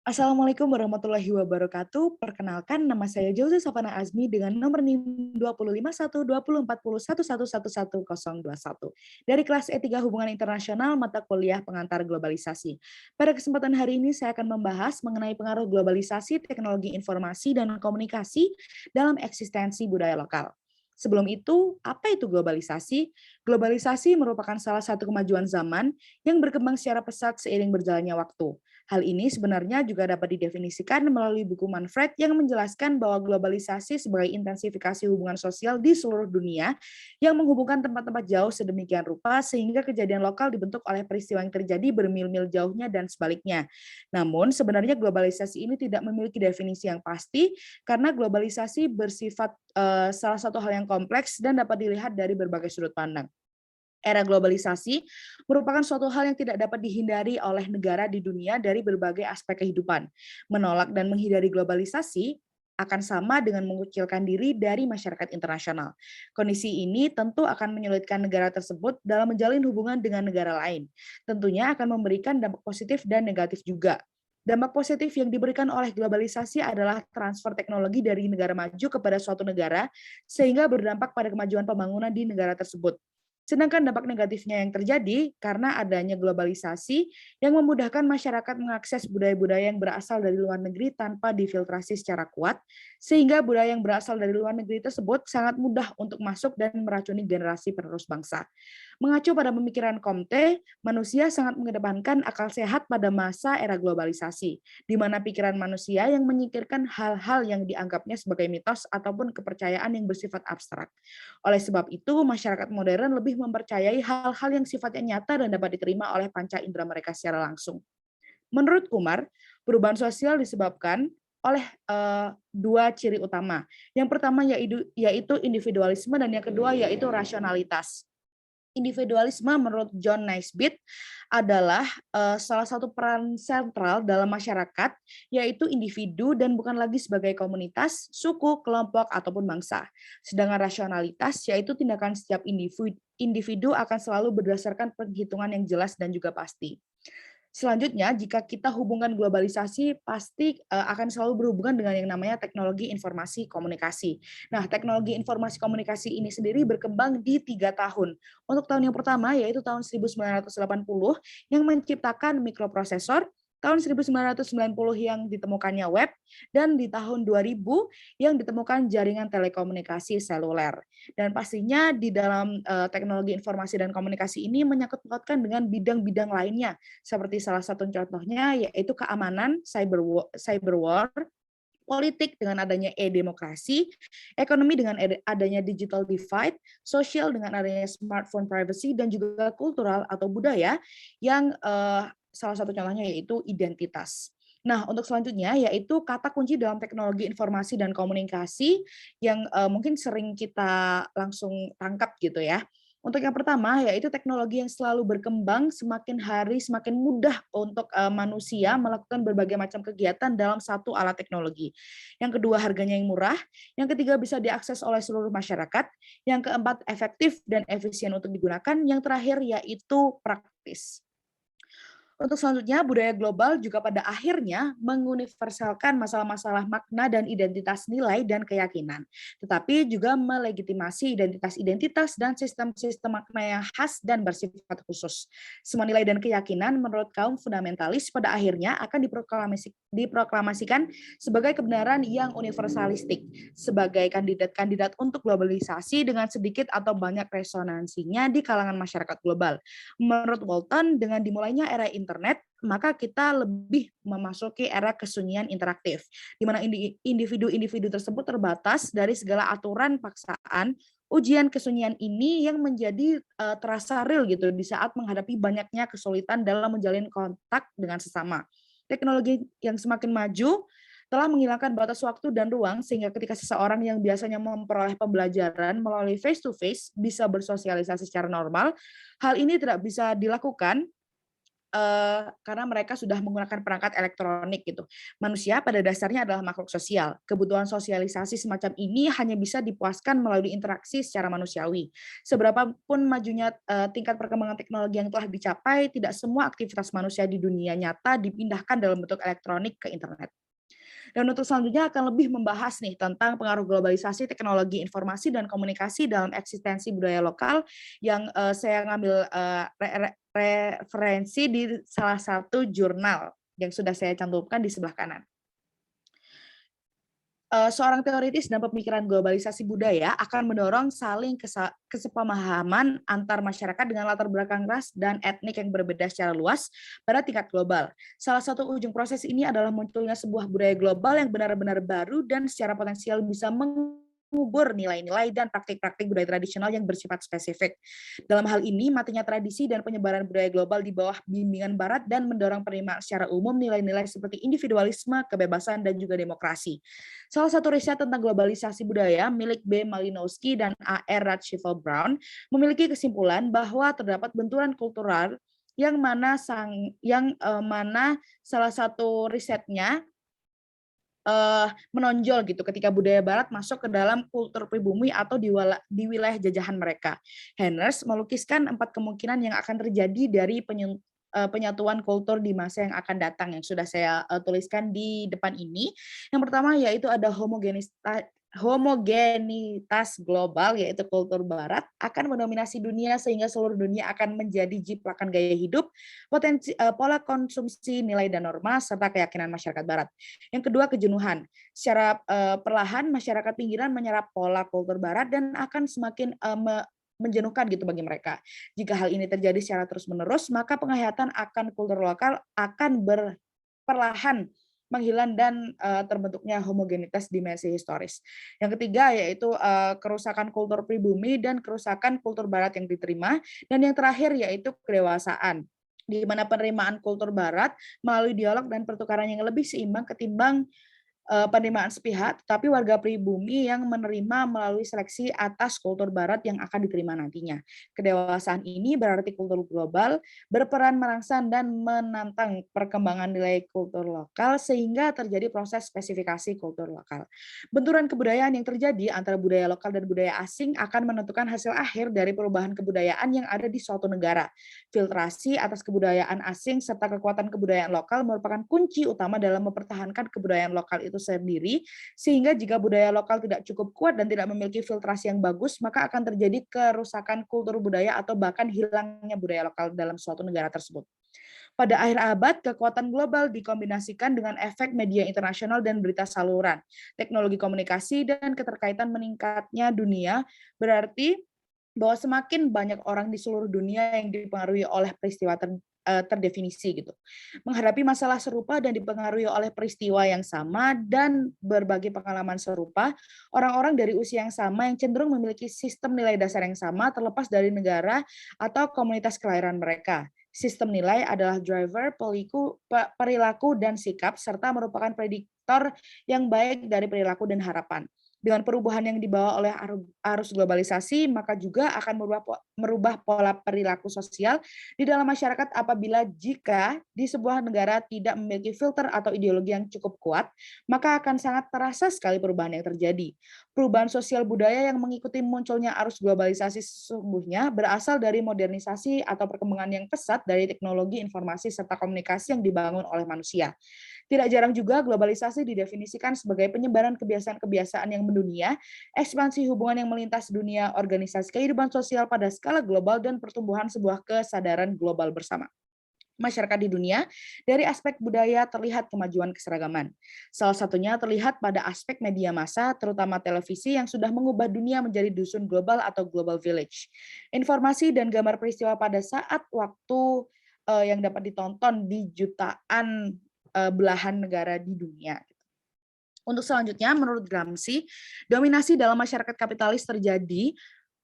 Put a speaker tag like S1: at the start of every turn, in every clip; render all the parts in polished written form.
S1: Assalamualaikum warahmatullahi wabarakatuh. Perkenalkan, nama saya Jauza Savana Azmi dengan nomor NIM 2051204011111021 dari kelas E3 Hubungan Internasional mata kuliah pengantar globalisasi. Pada kesempatan hari ini saya akan membahas mengenai pengaruh globalisasi teknologi informasi dan komunikasi dalam eksistensi budaya lokal. Sebelum itu, apa itu globalisasi? Globalisasi merupakan salah satu kemajuan zaman yang berkembang secara pesat seiring berjalannya waktu. Hal ini sebenarnya juga dapat didefinisikan melalui buku Manfred yang menjelaskan bahwa globalisasi sebagai intensifikasi hubungan sosial di seluruh dunia yang menghubungkan tempat-tempat jauh sedemikian rupa sehingga kejadian lokal dibentuk oleh peristiwa yang terjadi bermil-mil jauhnya dan sebaliknya. Namun sebenarnya globalisasi ini tidak memiliki definisi yang pasti karena globalisasi bersifat salah satu hal yang kompleks dan dapat dilihat dari berbagai sudut pandang. Era globalisasi merupakan suatu hal yang tidak dapat dihindari oleh negara di dunia dari berbagai aspek kehidupan. Menolak dan menghindari globalisasi akan sama dengan mengucilkan diri dari masyarakat internasional. Kondisi ini tentu akan menyulitkan negara tersebut dalam menjalin hubungan dengan negara lain. Tentunya akan memberikan dampak positif dan negatif juga. Dampak positif yang diberikan oleh globalisasi adalah transfer teknologi dari negara maju kepada suatu negara, sehingga berdampak pada kemajuan pembangunan di negara tersebut. Sedangkan dampak negatifnya yang terjadi karena adanya globalisasi yang memudahkan masyarakat mengakses budaya-budaya yang berasal dari luar negeri tanpa difiltrasi secara kuat, sehingga budaya yang berasal dari luar negeri tersebut sangat mudah untuk masuk dan meracuni generasi penerus bangsa. Mengacu pada pemikiran Comte, manusia sangat mengedepankan akal sehat pada masa era globalisasi, di mana pikiran manusia yang menyingkirkan hal-hal yang dianggapnya sebagai mitos ataupun kepercayaan yang bersifat abstrak. Oleh sebab itu, masyarakat modern lebih mempercayai hal-hal yang sifatnya nyata dan dapat diterima oleh panca indera mereka secara langsung. Menurut Kumar, perubahan sosial disebabkan oleh dua ciri utama. Yang pertama yaitu individualisme dan yang kedua yaitu rasionalitas. Individualisme menurut John Naisbitt adalah salah satu peran sentral dalam masyarakat, yaitu individu dan bukan lagi sebagai komunitas, suku, kelompok, ataupun bangsa. Sedangkan rasionalitas yaitu tindakan setiap individu akan selalu berdasarkan perhitungan yang jelas dan juga pasti. Selanjutnya, jika kita hubungkan globalisasi, pasti akan selalu berhubungan dengan yang namanya teknologi informasi komunikasi. Nah, teknologi informasi komunikasi ini sendiri berkembang di 3 tahun. Untuk tahun yang pertama, yaitu tahun 1980, yang menciptakan mikroprosesor, tahun 1990 yang ditemukannya web, dan di tahun 2000 yang ditemukan jaringan telekomunikasi seluler. Dan pastinya di dalam teknologi informasi dan komunikasi ini menyangkut pautkan dengan bidang-bidang lainnya, seperti salah satu contohnya yaitu keamanan, cyber war, politik dengan adanya e-demokrasi, ekonomi dengan adanya digital divide, sosial dengan adanya smartphone privacy, dan juga kultural atau budaya yang salah satu contohnya yaitu identitas. Nah, untuk selanjutnya yaitu kata kunci dalam teknologi informasi dan komunikasi yang mungkin sering kita langsung tangkap gitu ya. Untuk yang pertama, yaitu teknologi yang selalu berkembang, semakin hari semakin mudah untuk manusia melakukan berbagai macam kegiatan dalam satu alat teknologi. Yang kedua, harganya yang murah. Yang ketiga, bisa diakses oleh seluruh masyarakat. Yang keempat, efektif dan efisien untuk digunakan. Yang terakhir, yaitu praktis. Untuk selanjutnya, budaya global juga pada akhirnya menguniversalkan masalah-masalah makna dan identitas nilai dan keyakinan, tetapi juga melegitimasi identitas-identitas dan sistem-sistem makna yang khas dan bersifat khusus. Semua nilai dan keyakinan menurut kaum fundamentalis pada akhirnya akan diproklamasikan sebagai kebenaran yang universalistik, sebagai kandidat-kandidat untuk globalisasi dengan sedikit atau banyak resonansinya di kalangan masyarakat global. Menurut Walton, dengan dimulainya era internet, maka kita lebih memasuki era kesunyian interaktif, di mana individu-individu tersebut terbatas dari segala aturan paksaan. Ujian kesunyian ini yang menjadi terasa real gitu di saat menghadapi banyaknya kesulitan dalam menjalin kontak dengan sesama. Teknologi yang semakin maju telah menghilangkan batas waktu dan ruang sehingga ketika seseorang yang biasanya memperoleh pembelajaran melalui face to face bisa bersosialisasi secara normal, hal ini tidak bisa dilakukan karena mereka sudah menggunakan perangkat elektronik gitu. Manusia pada dasarnya adalah makhluk sosial. Kebutuhan sosialisasi semacam ini hanya bisa dipuaskan melalui interaksi secara manusiawi. Seberapapun majunya tingkat perkembangan teknologi yang telah dicapai, tidak semua aktivitas manusia di dunia nyata dipindahkan dalam bentuk elektronik ke internet. Dan untuk selanjutnya akan lebih membahas nih tentang pengaruh globalisasi teknologi informasi dan komunikasi dalam eksistensi budaya lokal yang saya ngambil referensi di salah satu jurnal yang sudah saya cantumkan di sebelah kanan. Seorang teoritis dan pemikiran globalisasi budaya akan mendorong saling kesepemahaman antar masyarakat dengan latar belakang ras dan etnik yang berbeda secara luas pada tingkat global. Salah satu ujung proses ini adalah munculnya sebuah budaya global yang benar-benar baru dan secara potensial bisa mengubur nilai-nilai dan praktik-praktik budaya tradisional yang bersifat spesifik. Dalam hal ini, matinya tradisi dan penyebaran budaya global di bawah bimbingan Barat dan mendorong penerimaan secara umum nilai-nilai seperti individualisme, kebebasan, dan juga demokrasi. Salah satu riset tentang globalisasi budaya milik B. Malinowski dan A. R. Ratchifel Brown memiliki kesimpulan bahwa terdapat benturan kultural yang mana salah satu risetnya menonjol gitu ketika budaya Barat masuk ke dalam kultur pribumi atau di wilayah jajahan mereka. Henners melukiskan 4 kemungkinan yang akan terjadi dari penyatuan kultur di masa yang akan datang yang sudah saya tuliskan di depan ini. Yang pertama yaitu ada homogenitas global, yaitu kultur Barat akan mendominasi dunia sehingga seluruh dunia akan menjadi jiplakan gaya hidup, pola konsumsi, nilai dan norma serta keyakinan masyarakat Barat. Yang kedua, kejenuhan. Secara perlahan masyarakat pinggiran menyerap pola kultur Barat dan akan semakin menjenuhkan gitu bagi mereka. Jika hal ini terjadi secara terus-menerus, maka penghayatan akan kultur lokal akan perlahan menghilang dan terbentuknya homogenitas dimensi historis. Yang ketiga yaitu kerusakan kultur pribumi dan kerusakan kultur Barat yang diterima. Dan yang terakhir yaitu kedewasaan, di mana penerimaan kultur Barat melalui dialog dan pertukaran yang lebih seimbang ketimbang penerimaan sepihak, tetapi warga pribumi yang menerima melalui seleksi atas kultur Barat yang akan diterima nantinya. Kedewasaan ini berarti kultur global berperan merangsang dan menantang perkembangan nilai kultur lokal sehingga terjadi proses spesifikasi kultur lokal. Benturan kebudayaan yang terjadi antara budaya lokal dan budaya asing akan menentukan hasil akhir dari perubahan kebudayaan yang ada di suatu negara. Filtrasi atas kebudayaan asing serta kekuatan kebudayaan lokal merupakan kunci utama dalam mempertahankan kebudayaan lokal itu sendiri, sehingga jika budaya lokal tidak cukup kuat dan tidak memiliki filtrasi yang bagus, maka akan terjadi kerusakan kultur budaya atau bahkan hilangnya budaya lokal dalam suatu negara tersebut. Pada akhir abad, kekuatan global dikombinasikan dengan efek media internasional dan berita saluran, teknologi komunikasi, dan keterkaitan meningkatnya dunia, berarti bahwa semakin banyak orang di seluruh dunia yang dipengaruhi oleh peristiwa terdefinisi gitu. Menghadapi masalah serupa dan dipengaruhi oleh peristiwa yang sama dan berbagai pengalaman serupa, orang-orang dari usia yang sama yang cenderung memiliki sistem nilai dasar yang sama terlepas dari negara atau komunitas kelahiran mereka. Sistem nilai adalah driver, perilaku, dan sikap, serta merupakan prediktor yang baik dari perilaku dan harapan. Dengan perubahan yang dibawa oleh arus globalisasi, maka juga akan merubah pola perilaku sosial di dalam masyarakat apabila jika di sebuah negara tidak memiliki filter atau ideologi yang cukup kuat, maka akan sangat terasa sekali perubahan yang terjadi. Perubahan sosial budaya yang mengikuti munculnya arus globalisasi sesungguhnya berasal dari modernisasi atau perkembangan yang pesat dari teknologi informasi serta komunikasi yang dibangun oleh manusia. Tidak jarang juga globalisasi didefinisikan sebagai penyebaran kebiasaan-kebiasaan yang mendunia, ekspansi hubungan yang melintas dunia, organisasi kehidupan sosial pada skala global, dan pertumbuhan sebuah kesadaran global bersama masyarakat di dunia. Dari aspek budaya terlihat kemajuan keseragaman. Salah satunya terlihat pada aspek media massa, terutama televisi yang sudah mengubah dunia menjadi dusun global atau global village. Informasi dan gambar peristiwa pada saat waktu yang dapat ditonton di jutaan belahan negara di dunia. Untuk selanjutnya, menurut Gramsci, dominasi dalam masyarakat kapitalis terjadi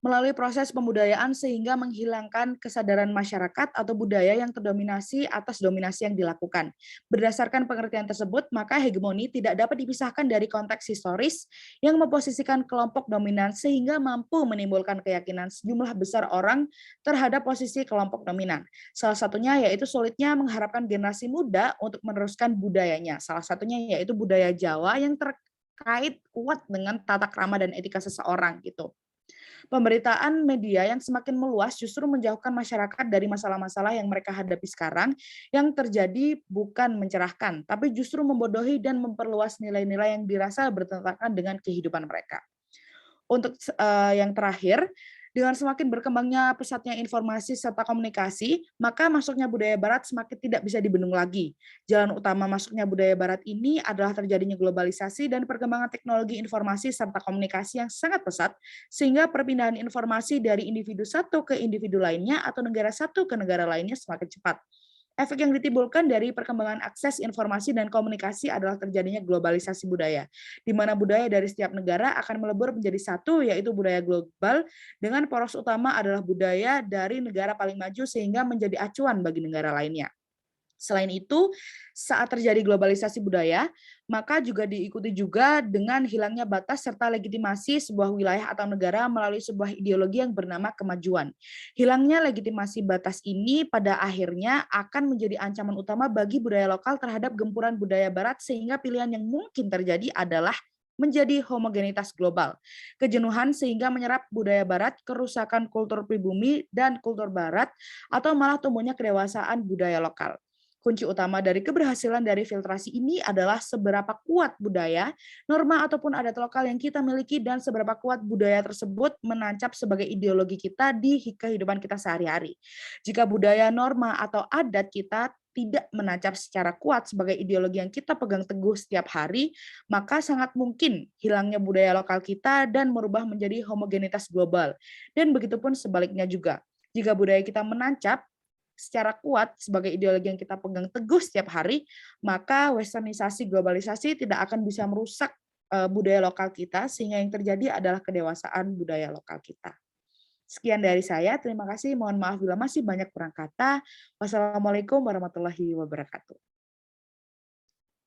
S1: melalui proses pembudayaan sehingga menghilangkan kesadaran masyarakat atau budaya yang terdominasi atas dominasi yang dilakukan. Berdasarkan pengertian tersebut, maka hegemoni tidak dapat dipisahkan dari konteks historis yang memposisikan kelompok dominan sehingga mampu menimbulkan keyakinan sejumlah besar orang terhadap posisi kelompok dominan. Salah satunya yaitu sulitnya mengharapkan generasi muda untuk meneruskan budayanya. Salah satunya yaitu budaya Jawa yang terkait kuat dengan tata krama dan etika seseorang gitu. Pemberitaan media yang semakin meluas justru menjauhkan masyarakat dari masalah-masalah yang mereka hadapi sekarang, yang terjadi bukan mencerahkan, tapi justru membodohi dan memperluas nilai-nilai yang dirasa bertentangan dengan kehidupan mereka. Untuk yang terakhir, dengan semakin berkembangnya pesatnya informasi serta komunikasi, maka masuknya budaya barat semakin tidak bisa dibendung lagi. Jalan utama masuknya budaya barat ini adalah terjadinya globalisasi dan perkembangan teknologi informasi serta komunikasi yang sangat pesat, sehingga perpindahan informasi dari individu satu ke individu lainnya atau negara satu ke negara lainnya semakin cepat. Efek yang ditimbulkan dari perkembangan akses informasi dan komunikasi adalah terjadinya globalisasi budaya, di mana budaya dari setiap negara akan melebur menjadi satu, yaitu budaya global, dengan poros utama adalah budaya dari negara paling maju sehingga menjadi acuan bagi negara lainnya. Selain itu, saat terjadi globalisasi budaya, maka juga diikuti juga dengan hilangnya batas serta legitimasi sebuah wilayah atau negara melalui sebuah ideologi yang bernama kemajuan. Hilangnya legitimasi batas ini pada akhirnya akan menjadi ancaman utama bagi budaya lokal terhadap gempuran budaya barat sehingga pilihan yang mungkin terjadi adalah menjadi homogenitas global. Kejenuhan sehingga menyerap budaya barat, kerusakan kultur pribumi dan kultur barat, atau malah tumbuhnya kedewasaan budaya lokal. Kunci utama dari keberhasilan dari filtrasi ini adalah seberapa kuat budaya, norma ataupun adat lokal yang kita miliki dan seberapa kuat budaya tersebut menancap sebagai ideologi kita di kehidupan kita sehari-hari. Jika budaya, norma, atau adat kita tidak menancap secara kuat sebagai ideologi yang kita pegang teguh setiap hari, maka sangat mungkin hilangnya budaya lokal kita dan merubah menjadi homogenitas global. Dan begitupun sebaliknya juga. Jika budaya kita menancap secara kuat sebagai ideologi yang kita pegang teguh setiap hari, maka westernisasi globalisasi tidak akan bisa merusak budaya lokal kita, sehingga yang terjadi adalah kedewasaan budaya lokal kita. Sekian dari saya, terima kasih. Mohon maaf bila masih banyak kurang kata. Wassalamualaikum warahmatullahi wabarakatuh.